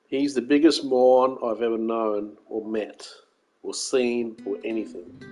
He's the biggest moron I've ever known or met or seen or anything.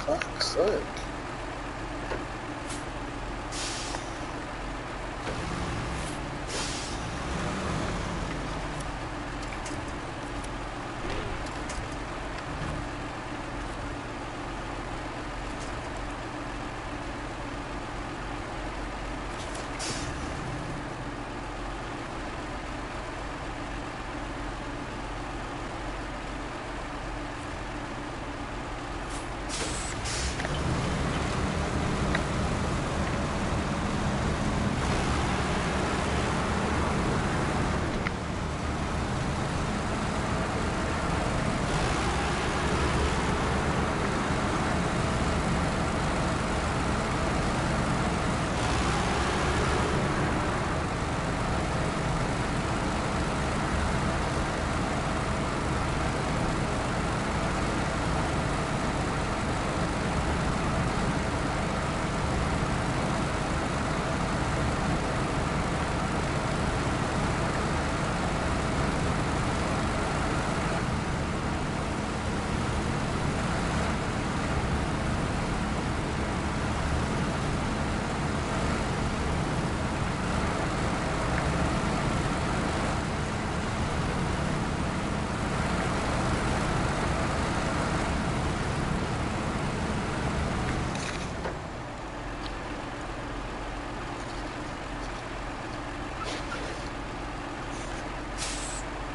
Fuck's sake.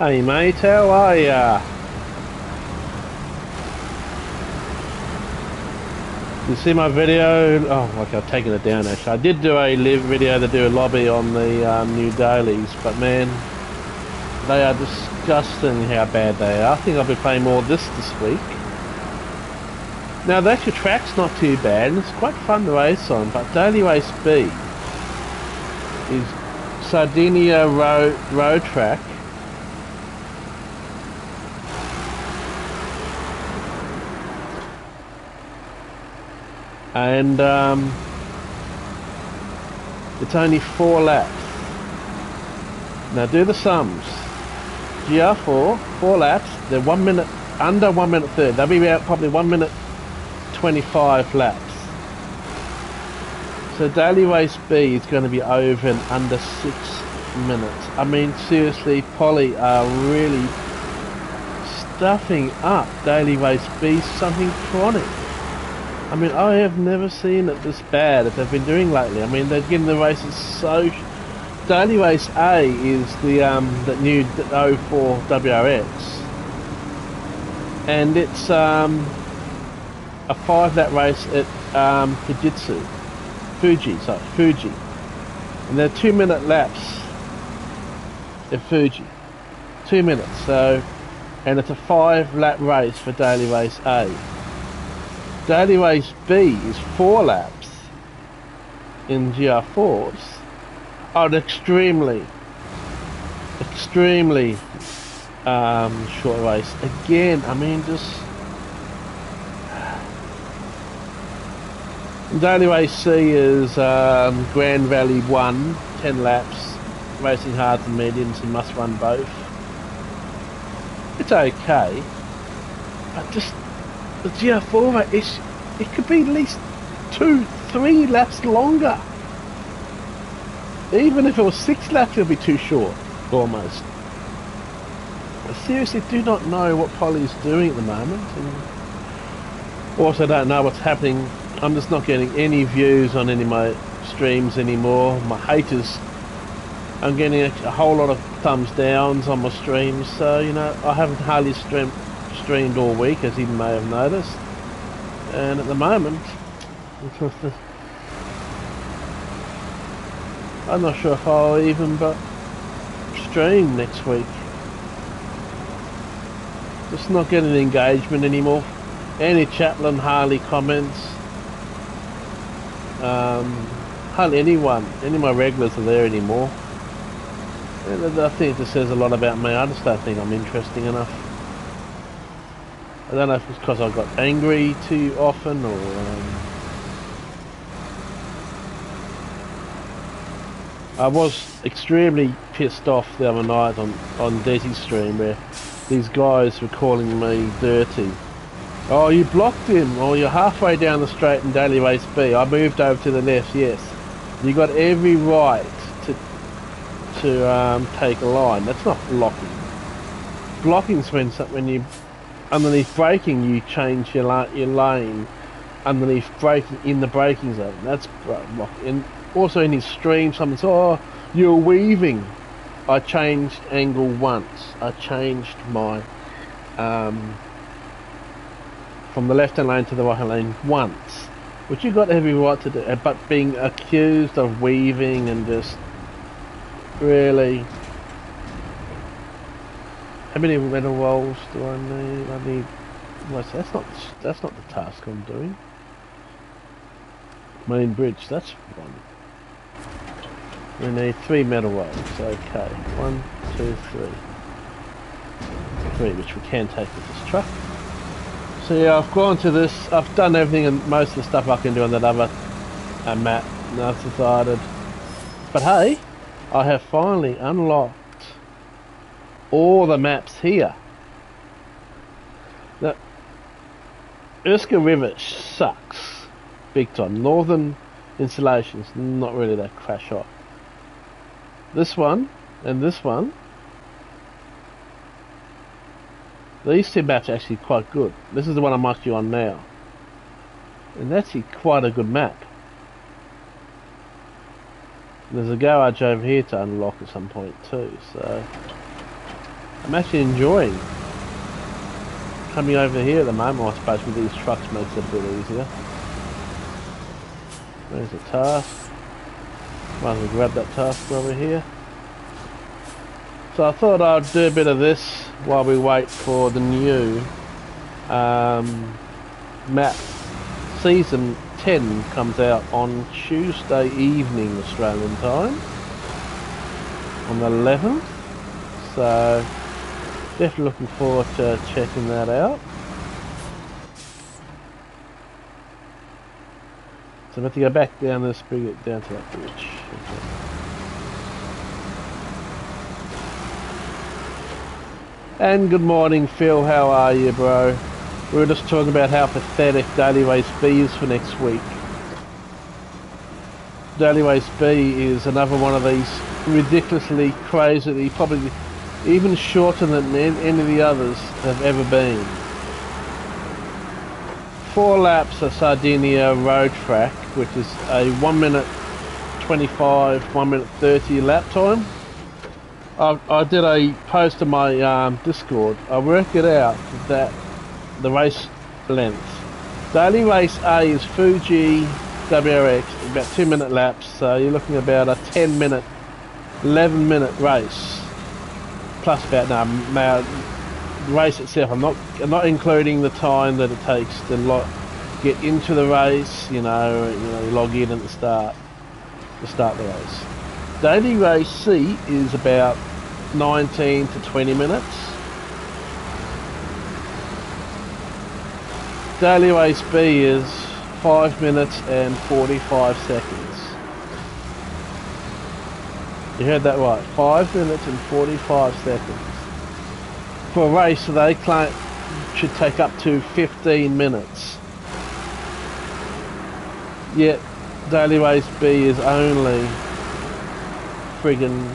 Hey mate, how are ya? You see my video? Oh, okay, I've taken it down actually. I did do a live video to do a lobby on the new dailies, but man, they are disgusting how bad they are. I think I'll be playing more of this week. Now the actual track's not too bad, and it's quite fun to race on, but Daily Race B is Sardinia road track. And it's only 4 laps. Now do the sums. GR4, 4 laps, they're 1 minute, under 1 minute 30. They'll be about probably 1 minute 25 laps. So Daily Race B is going to be over in under 6 minutes. I mean, seriously, Poly are really stuffing up Daily Race B, something chronic. I mean, I have never seen it this bad that they've been doing lately. I mean, they're getting the races so... Daily Race A is the new 04 WRX. And it's a 5-lap race at Fuji. And they're 2 minute laps at Fuji. 2 minutes, so... And it's a 5-lap race for Daily Race A. Daily Race B is 4 laps in GR4s. Oh, an extremely short race. Again, I mean, just... Daily Race C is Grand Valley 1, 10 laps, racing hards and mediums, and must run both. It's okay, but just... The GR4 race, it could be at least 2-3 laps longer. Even if it was 6 laps, it would be too short, almost. I seriously do not know what Poly's doing at the moment, and also don't know what's happening. I'm just not getting any views on any of my streams anymore. My haters, I'm getting a whole lot of thumbs downs on my streams, so you know, I haven't hardly streamed all week, as you may have noticed, and at the moment I'm not sure if I'll even but stream next week. Just not getting engagement anymore. Any Chaplin hardly comments, hardly anyone, any of my regulars are there anymore, and I think it just says a lot about me. I just don't think I'm interesting enough. I don't know if it's because I got angry too often, or I was extremely pissed off the other night on Desi's stream, where these guys were calling me dirty. Oh, you blocked him, or you're halfway down the straight in Daily Race B. I moved over to the left, yes. You got every right to take a line. That's not blocking. Blocking's when you... Underneath braking, you change your lane underneath braking in the braking zone. That's blocking. And also in his stream, someone said, "Oh, you're weaving." I changed angle once. I changed my from the left-hand lane to the right-hand lane once, which you got every right to do. But being accused of weaving and just really. How many medal rolls do I need? I need... Well, that's not the task I'm doing. Main bridge, that's one. We need 3 medal rolls, okay. 1, 2, 3. 3, which we can take with this truck. So yeah, I've gone to this, I've done everything and most of the stuff I can do on that other map, and I've decided. But hey, I have finally unlocked all the maps here. Now, Erskine River sucks big time. Northern Installations, not really that crash hot. This one and this one, these 2 maps are actually quite good. This is the one I marked you on now, and that's actually quite a good map. There's a garage over here to unlock at some point too, so I'm actually enjoying coming over here at the moment. I suppose with these trucks makes it a bit easier. There's the task. Might as well grab that task over here. So I thought I'd do a bit of this while we wait for the new map. Season 10 comes out on Tuesday evening Australian time, on the 11th. So definitely looking forward to checking that out. So I'm going to go back down this, bring it down to that bridge. Okay. And good morning, Phil. How are you, bro? We were just talking about how pathetic Daily Race B is for next week. Daily Race B is another one of these ridiculously crazy, probably even shorter than any of the others have ever been. 4 laps of Sardinia road track, which is a 1 minute 25, 1 minute 30 lap time. I did a post on my Discord. I worked it out that the race length. Daily Race A is Fuji WRX, about 2 minute laps, so you're looking about a 10 minute, 11 minute race. Plus about, now the race itself, I'm not including the time that it takes to get into the race, you log in at the start the race. Daily Race C is about 19 to 20 minutes. Daily Race B is 5 minutes and 45 seconds. You heard that right, 5 minutes and 45 seconds. For a race they claim should take up to 15 minutes. Yet Daily Race B is only friggin'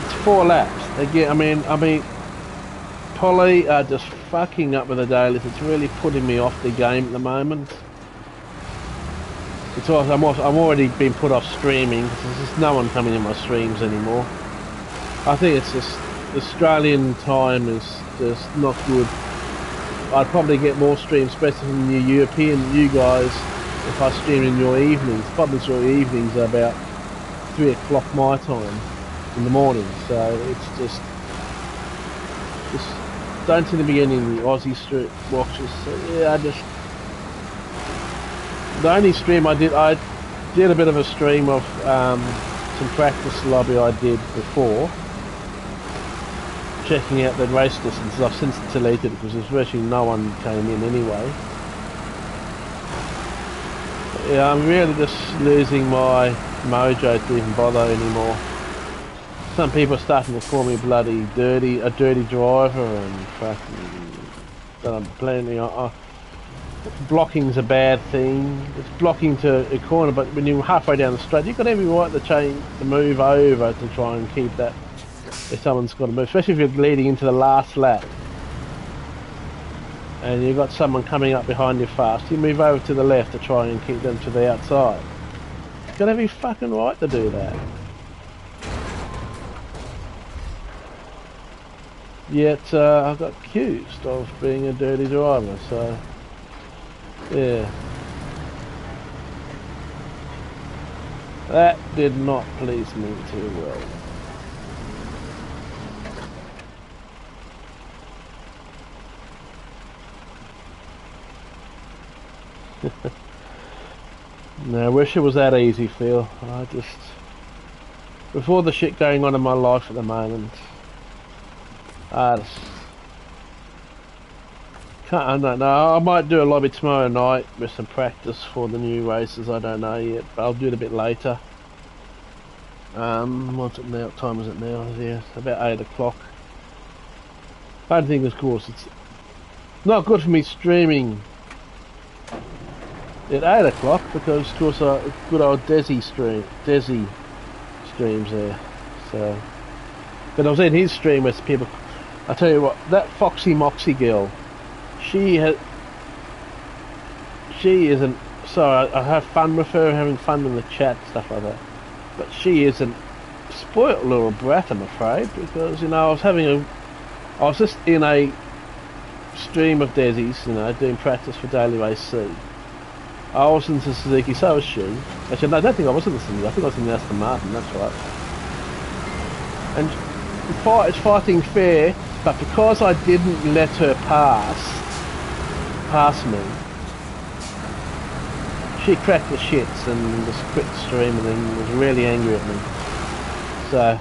it's 4 laps. Again, I mean Polly are just fucking up with the dailies. It's really putting me off the game at the moment. It's also, I'm already been put off streaming because there's just no one coming in my streams anymore. I think it's just Australian time is just not good. I'd probably get more streams, especially from the European, you guys, if I stream in your evenings. Probably your evenings are about 3 o'clock my time in the morning, so it's just don't seem to be any in the Aussie street watches. So yeah, the only stream I did a bit of a stream of some practice lobby I did before, checking out the race distances. I've since deleted it because there's virtually no one came in anyway. But yeah, I'm really just losing my mojo to even bother anymore. Some people are starting to call me bloody a dirty driver, and fucking plenty. Blocking's a bad thing. It's blocking to a corner, but when you're halfway down the straight, you've got every right to move over to try and keep that. If someone's got to move, especially if you're leading into the last lap, and you've got someone coming up behind you fast, you move over to the left to try and keep them to the outside. You've got every fucking right to do that. Yet I got accused of being a dirty driver, so yeah. That did not please me too well. No, I wish it was that easy, Phil. With all the shit going on in my life at the moment, I just can't. I don't know. I might do a lobby tomorrow night with some practice for the new races. I don't know yet, but I'll do it a bit later. What's it now? What time is it now? Yeah, about 8 o'clock. I don't think, of course, it's not good for me streaming at 8 o'clock because, of course, good old Desi streams there. So, but I was in his stream with people. I tell you what, that Foxy Moxie girl, she isn't. So I have fun with her, having fun in the chat, stuff like that. But she isn't spoilt little brat, I'm afraid, because you know I was just in a stream of Desi's, you know, doing practice for Daily Race C. I was into Suzuki, so was she. Actually, no, I don't think I was in the Suzuki. I think I was in the Aston Martin. That's right. And it's fighting fair, but because I didn't let her pass me, she cracked the shits and just quit the stream and then was really angry at me. So,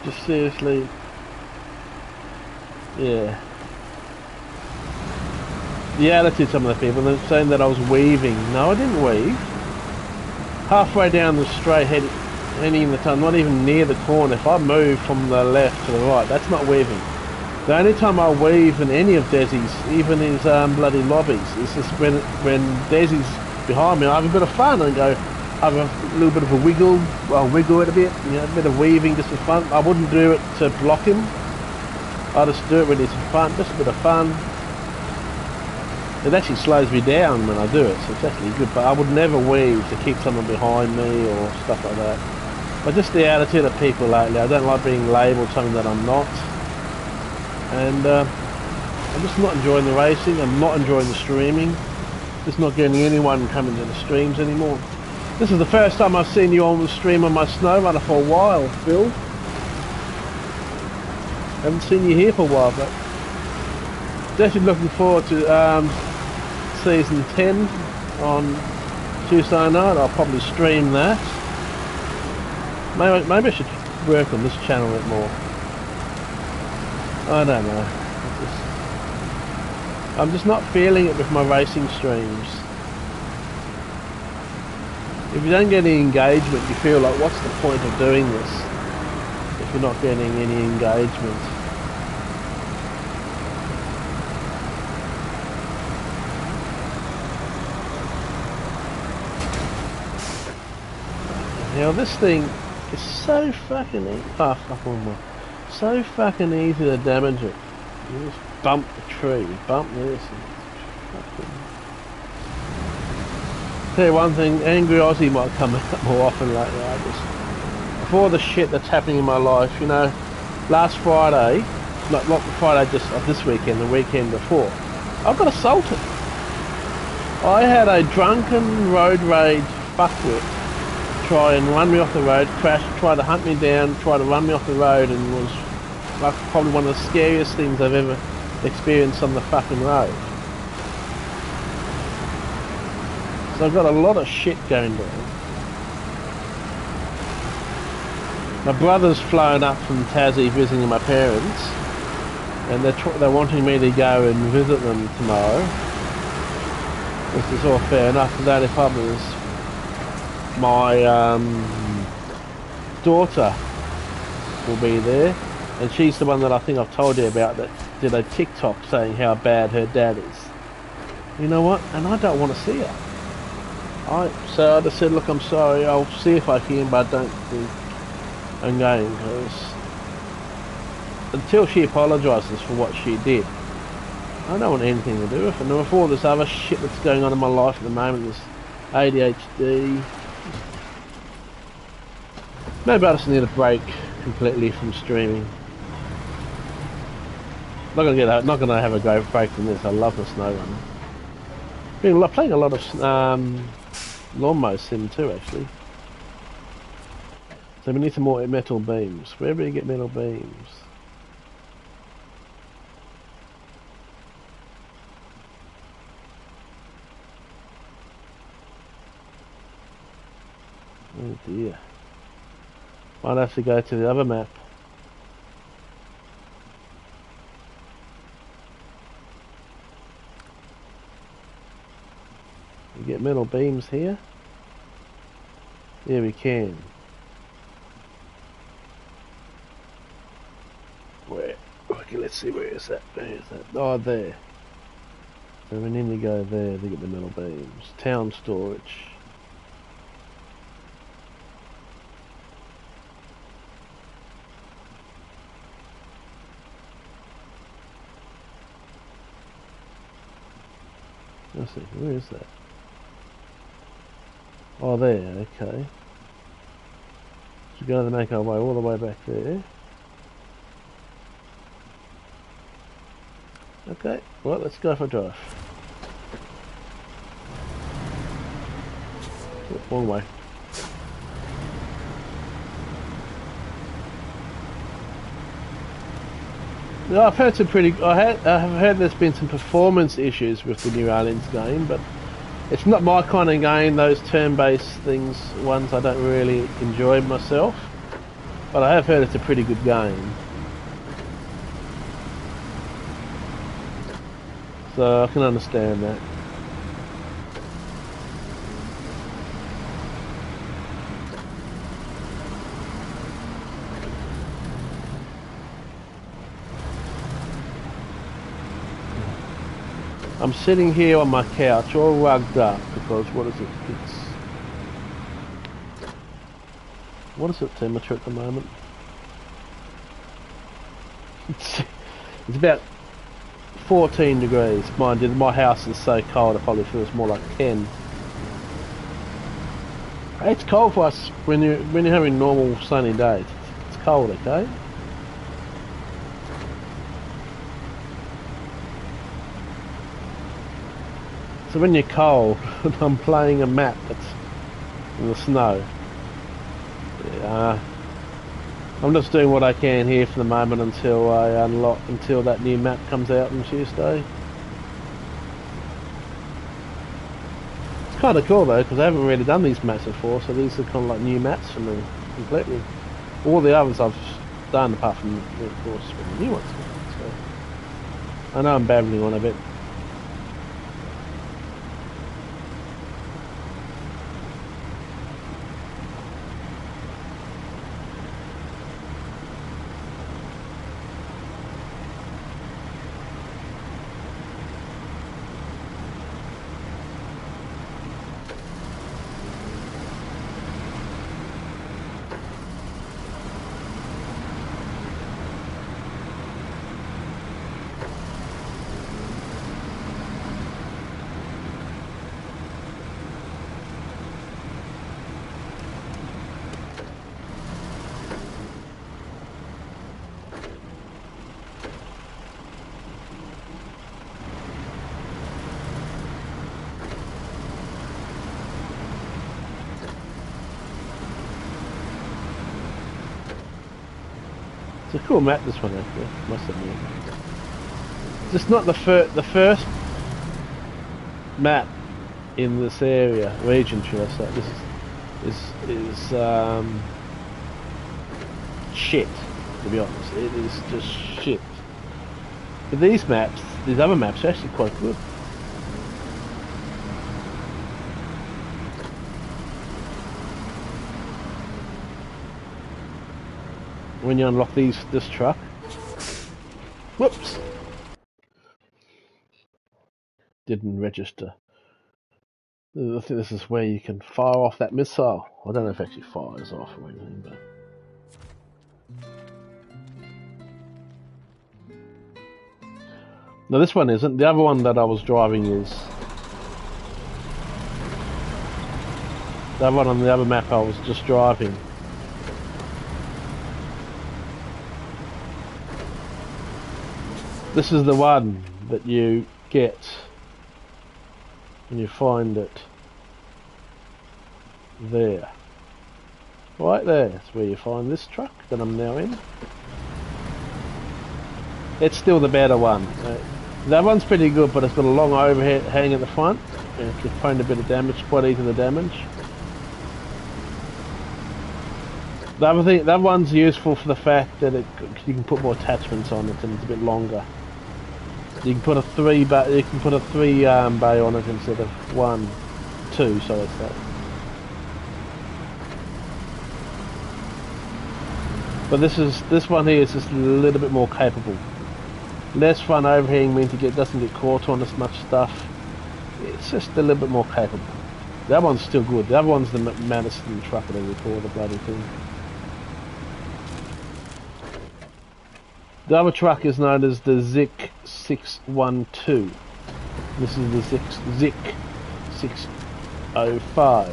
just seriously, yeah. The attitude some of the people, they're saying that I was weaving. No, I didn't weave. Halfway down the straight, heading in the tunnel, not even near the corner. If I move from the left to the right, that's not weaving. The only time I weave in any of Desi's, even his bloody lobbies, is just when Desi's behind me. I have a bit of fun and go, have a little bit of a wiggle. I'll wiggle it a bit, you know, a bit of weaving just for fun. I wouldn't do it to block him. I just do it when it's fun, just a bit of fun. It actually slows me down when I do it, so it's actually good, but I would never weave to keep someone behind me or stuff like that. But just the attitude of people lately, I don't like being labelled something that I'm not. And I'm just not enjoying the racing, I'm not enjoying the streaming, just not getting anyone coming to the streams anymore. This is the first time I've seen you on the stream on my Snowrunner for a while, Phil. Haven't seen you here for a while, but definitely looking forward to season 10 on Tuesday night. I'll probably stream that. Maybe I should work on this channel a bit more. I don't know. I'm just not feeling it with my racing streams. If you don't get any engagement, you feel like, what's the point of doing this if you're not getting any engagement? Now this thing is so fucking easy. Oh, fuck one more. So fucking easy to damage it. You just bump the tree, bump this, and fucking... Tell you one thing, Angry Aussie might come out more often lately. I just, with all the shit that's happening in my life, you know, last Friday, not the Friday just of this weekend, the weekend before, I got assaulted. I had a drunken road rage fuckwit try and run me off the road, crash, try to hunt me down, try to run me off the road, and was like probably one of the scariest things I've ever experienced on the fucking road. So I've got a lot of shit going on. My brother's flown up from Tassie visiting my parents, and they're wanting me to go and visit them tomorrow, which is all fair enough. And that if others, my daughter will be there, and she's the one that I think I've told you about that did a TikTok saying how bad her dad is. You know what? And I don't want to see her. So I just said, look, I'm sorry, I'll see if I can, but I don't think I'm going, because until she apologises for what she did, I don't want anything to do with it. And with all this other shit that's going on in my life at the moment, this ADHD, maybe I just need a break completely from streaming. Not gonna have a go break from this. I love the Snowrunner. Been playing a lot of Lawnmower Sim too, actually. So we need some more metal beams. Where do we get metal beams? Oh dear. Might have to go to the other map. We get metal beams here? Yeah, we can. Where? Okay, let's see, where is that? Where is that? Oh, there. So we need to go there to get the metal beams. Town storage. Let's see, where is that? Oh, there, okay. We're going to make our way all the way back there. Okay, well, let's go for a drive. Wrong way. Yeah, I've heard some pretty. I've heard there's been some performance issues with the new Aliens game, but it's not my kind of game. Those turn-based things, ones I don't really enjoy myself. But I have heard it's a pretty good game. So I can understand that. I'm sitting here on my couch all rugged up because what is it? What is it temperature at the moment? It's about 14 degrees. Mind you, my house is so cold it probably feels more like 10. It's cold for us when you're having normal sunny days. It's cold, okay? So when you're cold, I'm playing a map that's in the snow. Yeah, I'm just doing what I can here for the moment until until that new map comes out on Tuesday. It's kind of cool though, because I haven't really done these maps before, so these are kind of like new maps for me completely. All the others I've done, apart from of course the new ones. So I know I'm babbling on a bit. It's a cool map, this one, actually, must admit. It's just not the first map in this area, region, should I say. This is shit, to be honest. It is just shit. But these maps, these other maps, are actually quite good. When you unlock this truck. Whoops! Didn't register. I think this is where you can fire off that missile. I don't know if it actually fires off or anything, but... No, this one isn't. The other one that I was driving is... The other one on the other map I was just driving. This is the one that you get when you find it there. Right there, that's where you find this truck that I'm now in. It's still the better one. That one's pretty good, but it's got a long overhang at the front. It can find a bit of damage, quite easy to damage. The other thing, that one's useful for the fact that you can put more attachments on it and it's a bit longer. You can put a three bay on it instead of two. So it's that. But this one here is just a little bit more capable. Less front overhang means it doesn't get caught on as much stuff. It's just a little bit more capable. That one's still good. The other one's the Madison truck, whatever we call the bloody thing. The other truck is known as the Zik 612. This is the Zik 605.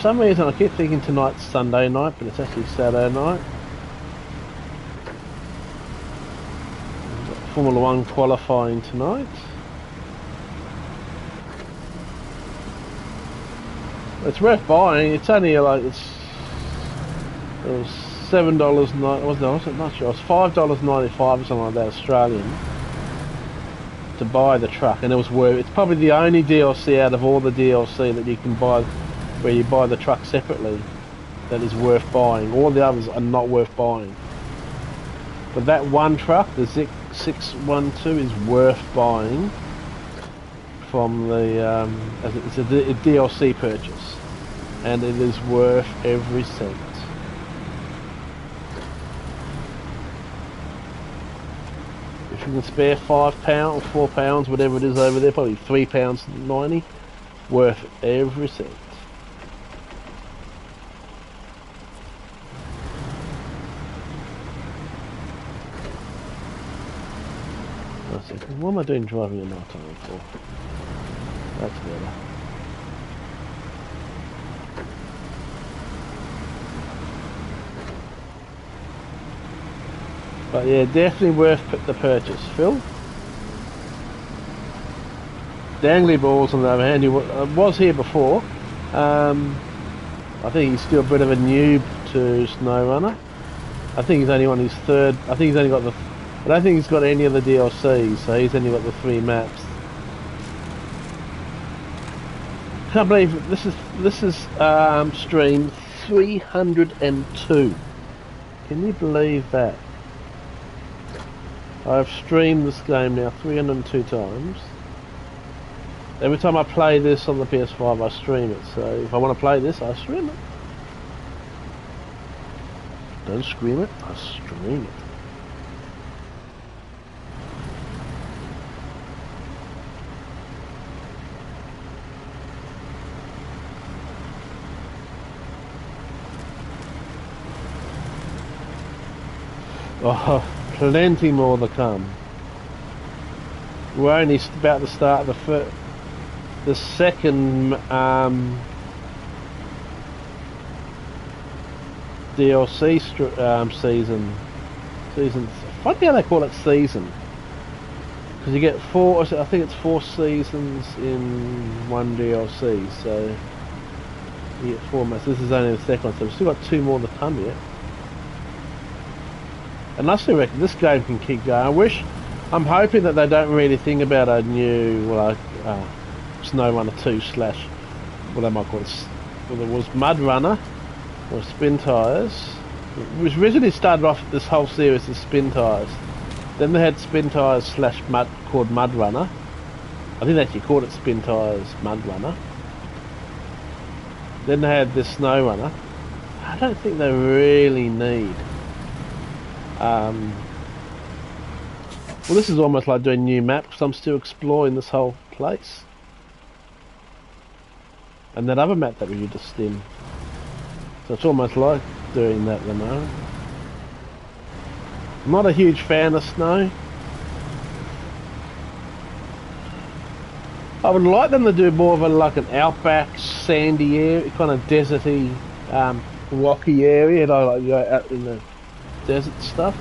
some reason I keep thinking tonight's Sunday night, but it's actually Saturday night. Formula 1 qualifying tonight. It's worth buying. It's only like it was $7.90. wasn't not sure. It was $5.95 or something like that Australian to buy the truck, and it was worth. It's probably the only DLC out of all the DLC that you can buy, where you buy the truck separately, that is worth buying. All the others are not worth buying. But that one truck, the Zik 612, is worth buying from the it's a DLC purchase, and it is worth every cent. If you can spare £5 or £4, whatever it is over there, probably £3.90, worth every cent. What am I doing driving at night time for? That's better. But yeah, definitely worth the purchase. Phil? Dangly Balls on the other hand, he was here before. I think he's still a bit of a noob to Snowrunner. I think he's only on his third. I think he's only got the. I don't think he's got any of the DLCs, so he's only got the 3 maps. Can't believe this is stream 302. Can you believe that? I've streamed this game now 302 times. Every time I play this on the PS5, I stream it. So if I want to play this, I stream it. Don't scream it, I stream it. Oh, plenty more to come. We're only about to start the second DLC season. Funny how they call it season, because you get 4. I think it's 4 seasons in one DLC. So you get 4 months. This is only the second one, so we've still got 2 more to come yet. And I still reckon this game can keep going. I'm hoping that they don't really think about a new, Snowrunner 2 / what they might call it, well, there was Mud Runner, or Spin Tires, which originally started off this whole series as Spin Tires. Then they had Spin Tires / Mud, called Mud Runner. I think they actually called it Spin Tires Mud Runner. Then they had this Snowrunner. I don't think they really need. Well, this is almost like doing new maps, because I'm still exploring this whole place. And that other map that we just stimmed. So it's almost like doing that at the moment. I'm not a huge fan of snow. I would like them to do more of like an outback, sandy area, kind of deserty, rocky area, you know, like you're out in the desert stuff.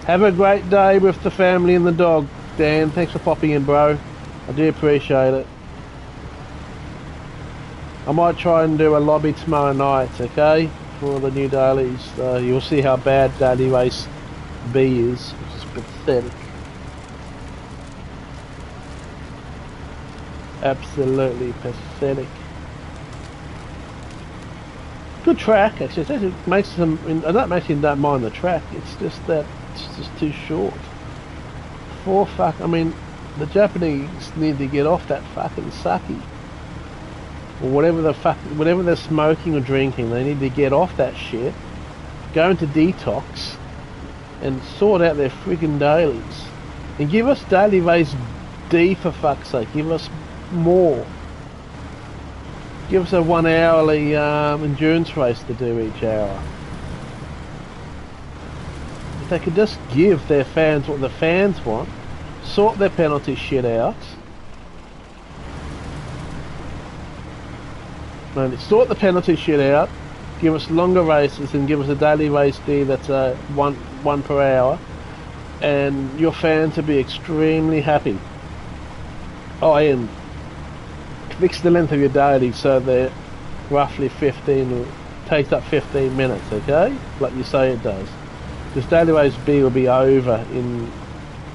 Have a great day with the family and the dog, Dan. Thanks for popping in, bro. I do appreciate it. I might try and do a lobby tomorrow night, okay? For the new dailies. You'll see how bad Daily Race B is, which is pathetic. Absolutely pathetic. Good track, actually. It makes them. I don't actually don't mind the track. It's just that it's just too short. I mean, the Japanese need to get off that fucking sake, or whatever they're smoking or drinking. They need to get off that shit, go into detox, and sort out their friggin' dailies, and give us daily race D for fuck's sake. Give us more. Give us a 1 hourly endurance race to do each hour. If they could just give their fans what the fans want, sort their penalty shit out, And sort the penalty shit out, give us longer races, and give us a daily race deal that's one per hour, and your fans will be extremely happy. Oh, and fix the length of your daily so they're roughly 15, takes up 15 minutes, okay? Like you say it does. Because daily race B will be over in,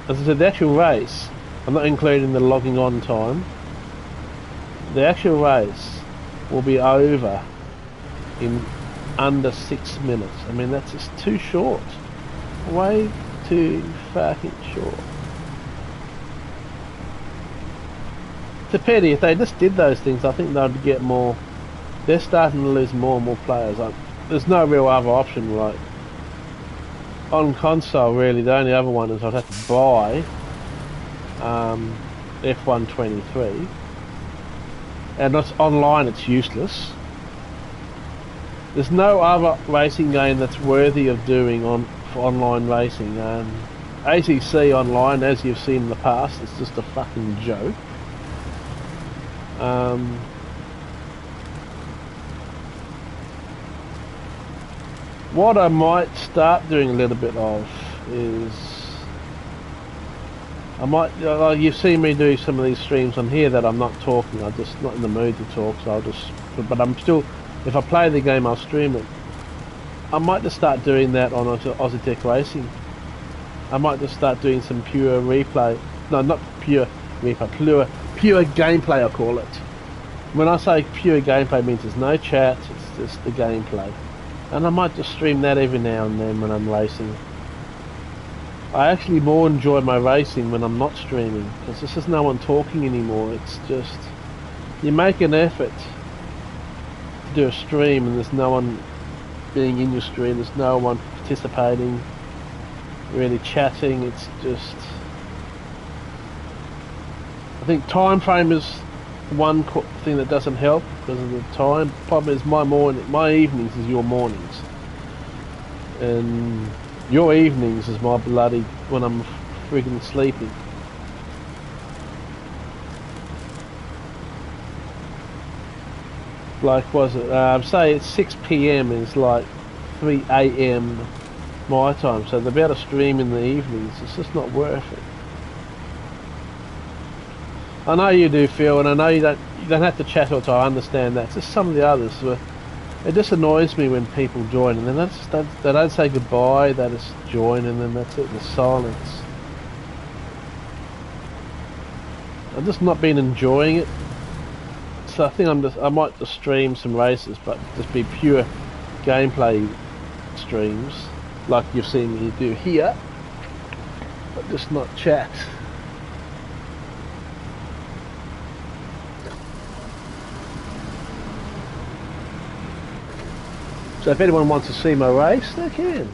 as I said, the actual race, I'm not including the logging on time, the actual race will be over in under 6 minutes. I mean, that's just too short. Way too fucking short. It's a pity. If they just did those things, I think they'd get more. They're starting to lose more and more players. Like, there's no real other option. Like on console, really, the only other one is I'd have to buy F123, and that's online. It's useless. There's no other racing game that's worthy of doing for online racing. ACC online, as you've seen in the past, it's just a fucking joke. What I might start doing a little bit of is I might, like you've seen me do some of these streams on here that I'm not talking. I'm just not in the mood to talk, so I'll just. But I'm still. If I play the game, I'll stream it. I might just start doing that on Aussie Tech Racing. I might just start doing some pure replay. No, not pure replay. Pure gameplay, I call it. When I say pure gameplay, it means there's no chat. It's just the gameplay. And I might just stream that every now and then when I'm racing. I actually more enjoy my racing when I'm not streaming, because there's just no one talking anymore. It's just, you make an effort to do a stream and there's no one being in your stream, there's no one participating, really chatting. It's just, I think time frame is one thing that doesn't help because of the time. Problem is my evenings is your mornings, and your evenings is my bloody when I'm friggin' sleeping. Like, was it say it's 6 PM is like 3 AM my time, so they're about to stream in the evenings. It's just not worth it. I know you do, Phil, and I know you don't have to chat all the time. I understand that. It's just some of the others, it just annoys me when people join and then they don't say goodbye. They just join and then that's it. The silence. I've just not been enjoying it. So I think I might just stream some races, but just be pure gameplay streams, like you've seen me do here, but just not chat. So if anyone wants to see my race, they can.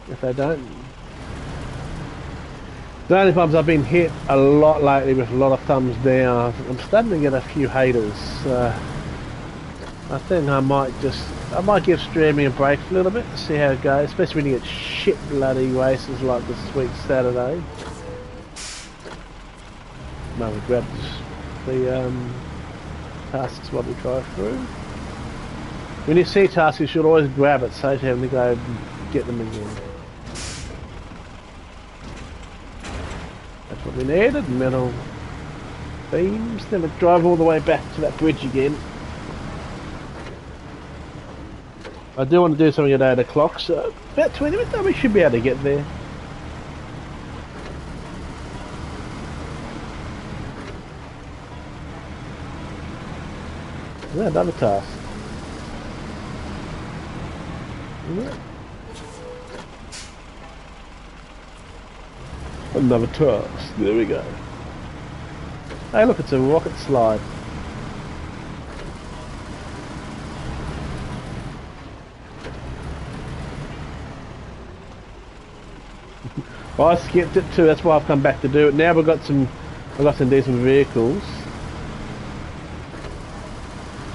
If they don't. The only problems I've been hit a lot lately with a lot of thumbs down. I'm starting to get a few haters. I think I might give streaming a break for a little bit to see how it goes, especially when you get shit bloody races like this week Saturday. No, we grabbed the tasks while we drive through. When you see tasks, you should always grab it, save having to go get them again. That's what we needed, metal beams. Then we drive all the way back to that bridge again. I do want to do something at 8 o'clock, so about 20 minutes, we should be able to get there. Yeah, another task. Yeah. Another task. There we go. Hey, look, it's a rocket slide. I skipped it too. That's why I've come back to do it. Now I've got some decent vehicles.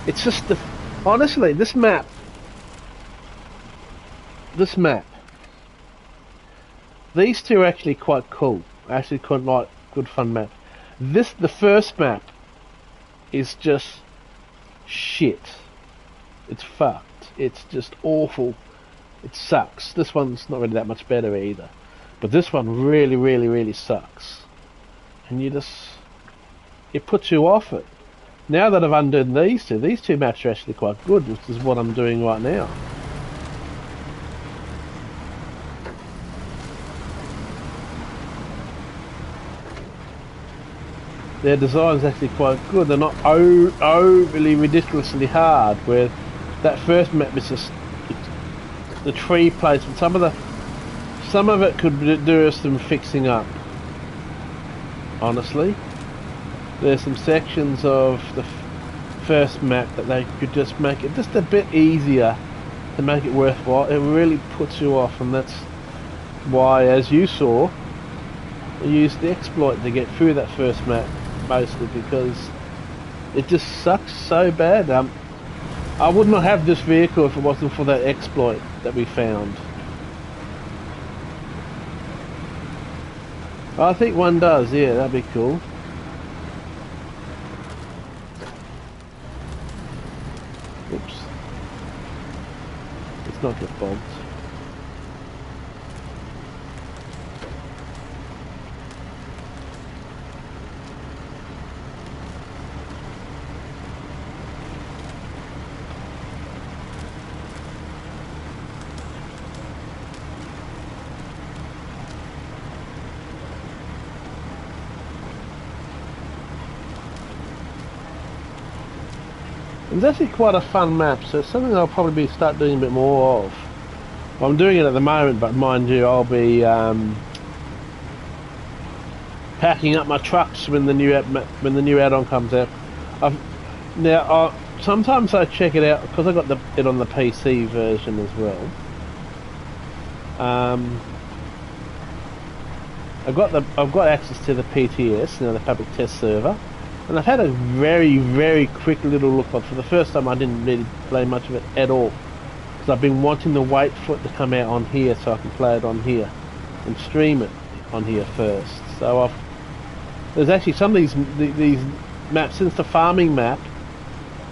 It's just honestly, this map. These two are actually quite cool. Actually quite like good fun map. The first map is just shit. It's fucked. It's just awful. It sucks. This one's not really that much better either. But this one really, really, really sucks. And you just... it puts you off it. Now that I've undone these two maps are actually quite good, which is what I'm doing right now. Their design's actually quite good. They're not overly ridiculously hard, where that first map is just the tree placement. Some of it could do us some fixing up. Honestly, there's some sections of the first map that they could just make it just a bit easier to make it worthwhile. It really puts you off, and that's why, as you saw, I used the exploit to get through that first map, mostly because it just sucks so bad. I would not have this vehicle if it wasn't for that exploit that we found. I think one does, yeah, that'd be cool. Oops. Let's not get bogged. It's actually quite a fun map, so it's something I'll probably start doing a bit more of. Well, I'm doing it at the moment, but mind you, I'll be packing up my trucks when the new add-on comes out. Sometimes I check it out because I got it on the PC version as well. I've got access to the PTS, the public test server. And I've had a very, very quick little look on. For the first time I didn't really play much of it at all, because I've been wanting the wait for it to come out on here so I can play it on here and stream it on here first. So there's actually some of these maps, since the farming map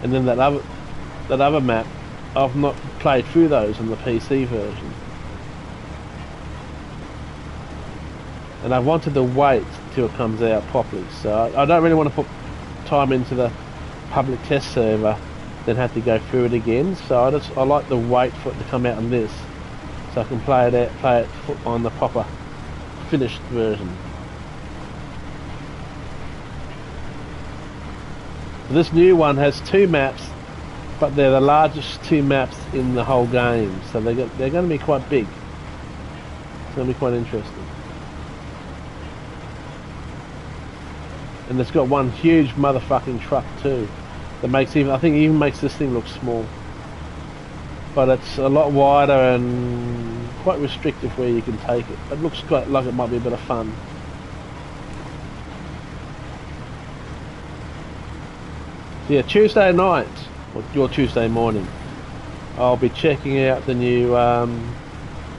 and then that other map, I've not played through those on the PC version. And I wanted to wait till it comes out properly, so I don't really want to put time into the public test server then have to go through it again. So I like to wait for it to come out on this so I can play it on the proper finished version. This new one has two maps, but they're the largest two maps in the whole game, so they're going to be quite big. It's going to be quite interesting. And it's got one huge motherfucking truck too, that makes I think it even makes this thing look small. But it's a lot wider and quite restrictive where you can take it. It looks quite like it might be a bit of fun. So yeah, Tuesday night, or your Tuesday morning, I'll be checking out the new,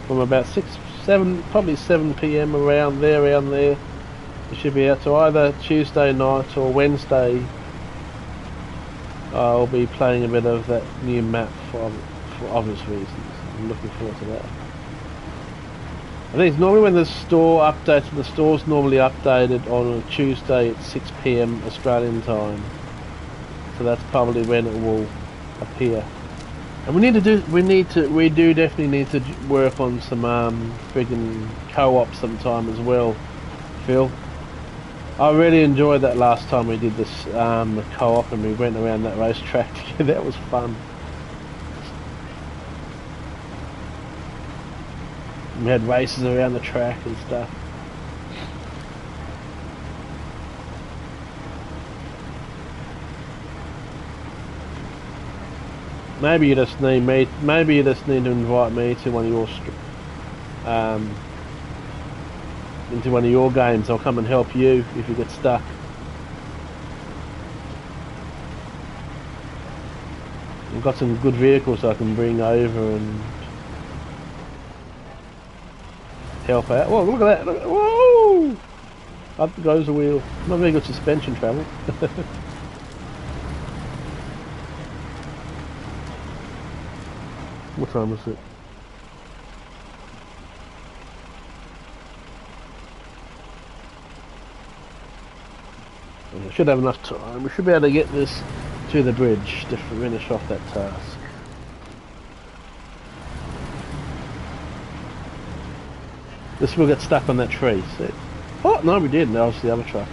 from about 7 PM around there. It should be out, so either Tuesday night or Wednesday I'll be playing a bit of that new map for obvious reasons. I'm looking forward to that. I think it's normally when the store updates, and the store's normally updated on a Tuesday at 6 PM Australian time. So that's probably when it will appear. And we do definitely need to work on some friggin' co-op sometime as well, Phil. I really enjoyed that last time we did this the co-op and we went around that racetrack together. That was fun. We had races around the track and stuff. Maybe you just need me. Maybe you just need to invite me to one of your into one of your games. I'll come and help you if you get stuck. I've got some good vehicles I can bring over and help out. Whoa, look at that! Whoa! Up goes the wheel. Not very good suspension travel. What time is it? We should have enough time. We should be able to get this to the bridge to finish off that task. This will get stuck on that tree. See? Oh, no, we did. That was the other truck.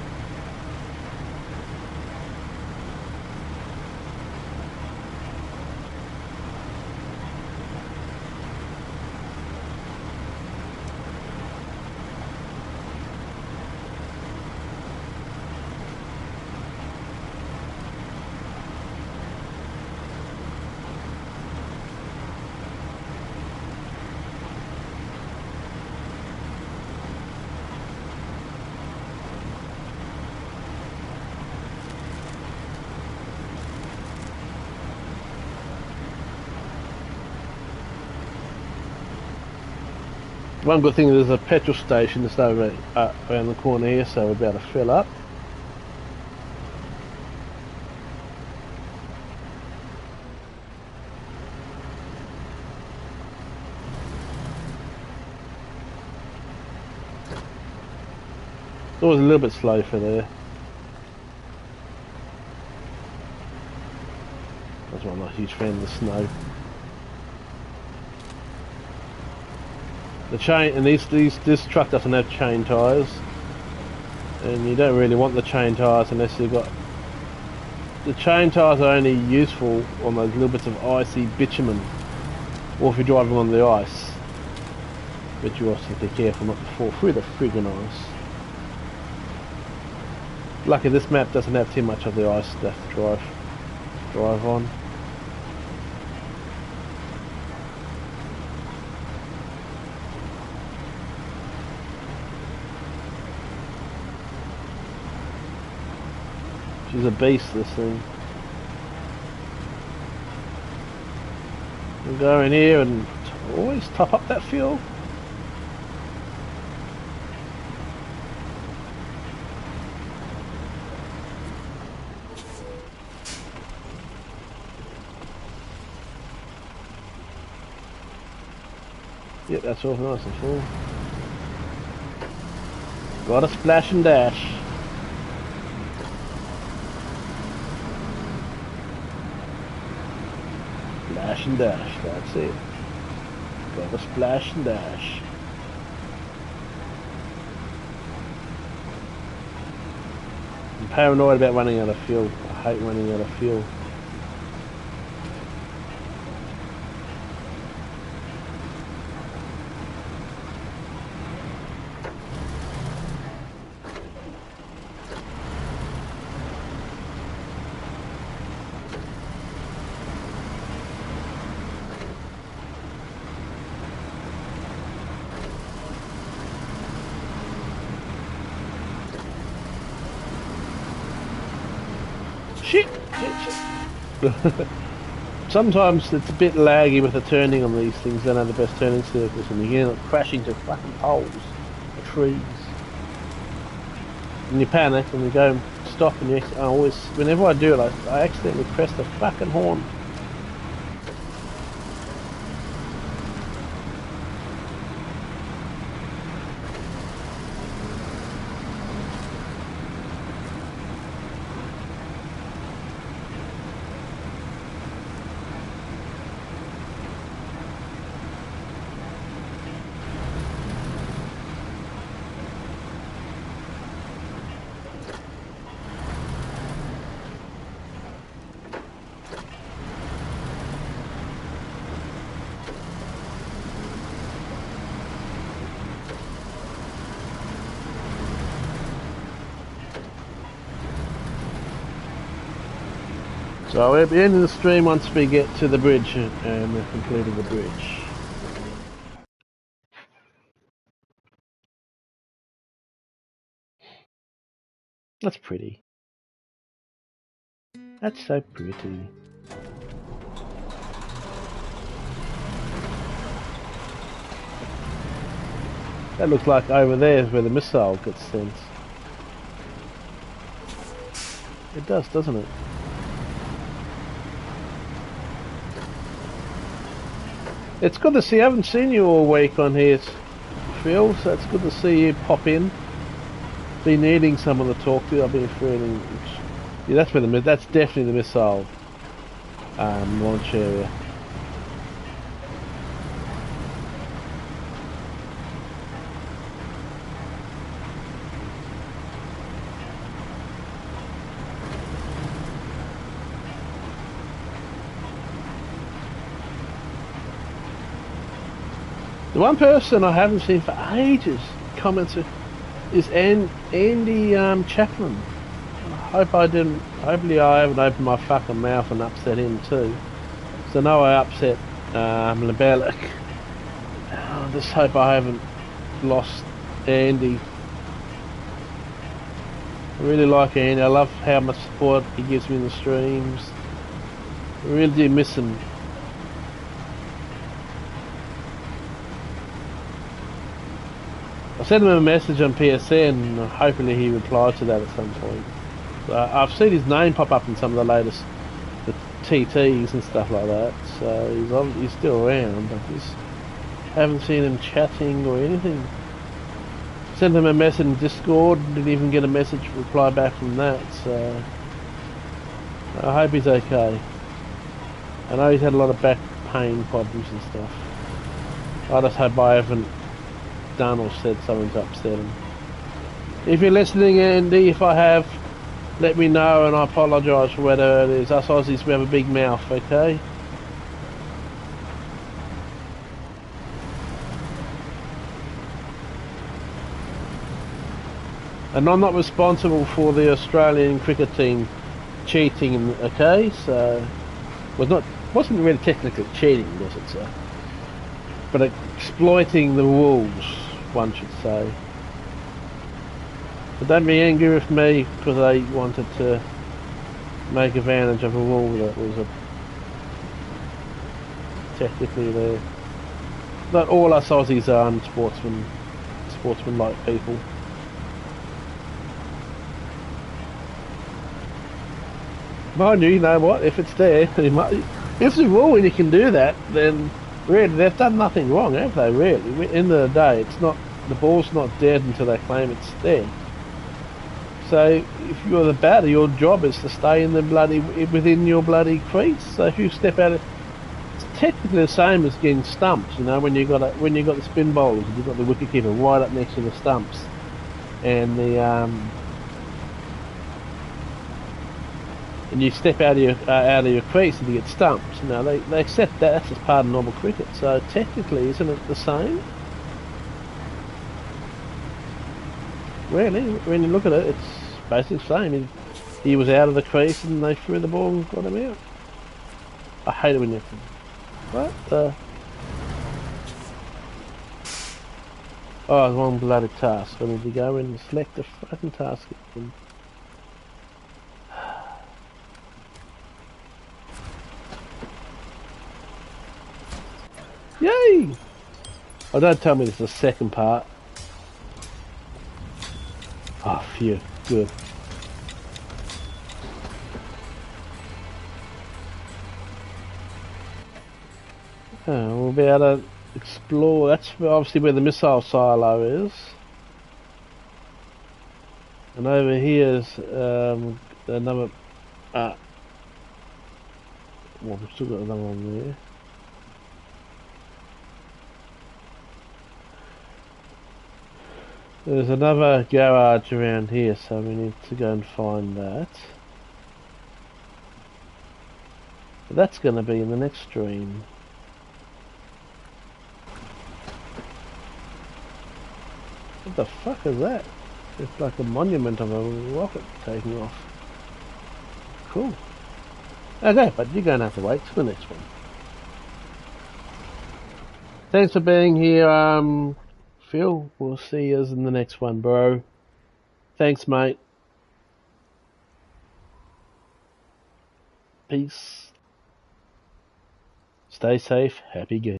One good thing is there's a petrol station just over around the corner here, so we'll be able to fill up. It's always a little bit slow for there. That's why I'm not a huge fan of the snow. The chain, and this truck doesn't have chain tyres, and you don't really want the chain tyres unless you've got. The chain tyres are only useful on those little bits of icy bitumen, or if you're driving on the ice. But you also have to be careful not to fall through the friggin' ice. Lucky this map doesn't have too much of the ice stuff to drive on. She's a beast, this thing. We'll go in here and always top up that fuel. Yep, that's all nice and full. Got a splash and dash. Splash and dash, that's it. Got a splash and dash. I'm paranoid about running out of fuel. I hate running out of fuel. Shit! Sometimes it's a bit laggy with the turning on these things. They don't have the best turning circles, and you end up crashing to fucking poles or trees. And you panic and you go and stop, and whenever I do it, I accidentally press the fucking horn. So we're at the end of the stream once we get to the bridge, and we've completed the bridge. That's pretty. That's so pretty. That looks like over there is where the missile gets sent. It does, doesn't it? It's good to see. I haven't seen you all week on here, Phil. So it's good to see you pop in. Been needing someone to talk to. I've been feeling. Yeah, that's definitely the missile launch area. The one person I haven't seen for ages comments is Andy Chaplin. Hopefully I haven't opened my fucking mouth and upset him too. So I know I upset Lebelic. I just hope I haven't lost Andy. I really like Andy. I love how much support he gives me in the streams. I really do miss him. I sent him a message on PSN. Hopefully he replied to that at some point. I've seen his name pop up in some of the latest the TTs and stuff like that. So he's still around. I just haven't seen him chatting or anything. Sent him a message in Discord. Didn't even get a message reply back from that. So I hope he's okay. I know he's had a lot of back pain problems and stuff. I just hope I haven't done or said something to upset him. If you're listening, Andy, if I have, let me know, and I apologise for whether it is. Us Aussies, we have a big mouth, okay? And I'm not responsible for the Australian cricket team cheating, okay? So, wasn't really technically cheating, was it, sir? But exploiting the rules, one should say. But don't be angry with me because they wanted to make advantage of a rule that was technically there. Not all us Aussies are sportsman-like people. Mind you, you know what? If it's there, if it's a rule and you can do that, then really they've done nothing wrong, have they? Really, at the end of the day, it's not the ball's not dead until they claim it's dead. So if you're the batter, your job is to stay in the within your bloody crease. So if you step out, it's technically the same as getting stumped. You know, when you got the spin bowlers, you've got the wicketkeeper right up next to the stumps, and and you step out of your crease and you get stumped. You know, they accept that. That's just part of normal cricket. So technically, isn't it the same? Really, when you look at it, it's basically the same. He was out of the crease and they threw the ball and got him out. I hate it when you... What the... Oh, wrong bloody task. I need to go in and select the fucking task again. Yay! Oh, don't tell me this is the second part. Oh, phew. Good. Oh, we'll be able to explore. That's obviously where the missile silo is. And over here is another... well, we've still got another one there. There's another garage around here, so we need to go and find that. But that's going to be in the next stream. What the fuck is that? It's like a monument of a rocket taking off. Cool. Okay, but you're going to have to wait for the next one. Thanks for being here, Phil. We'll see you in the next one, bro. Thanks, mate. Peace. Stay safe. Happy games.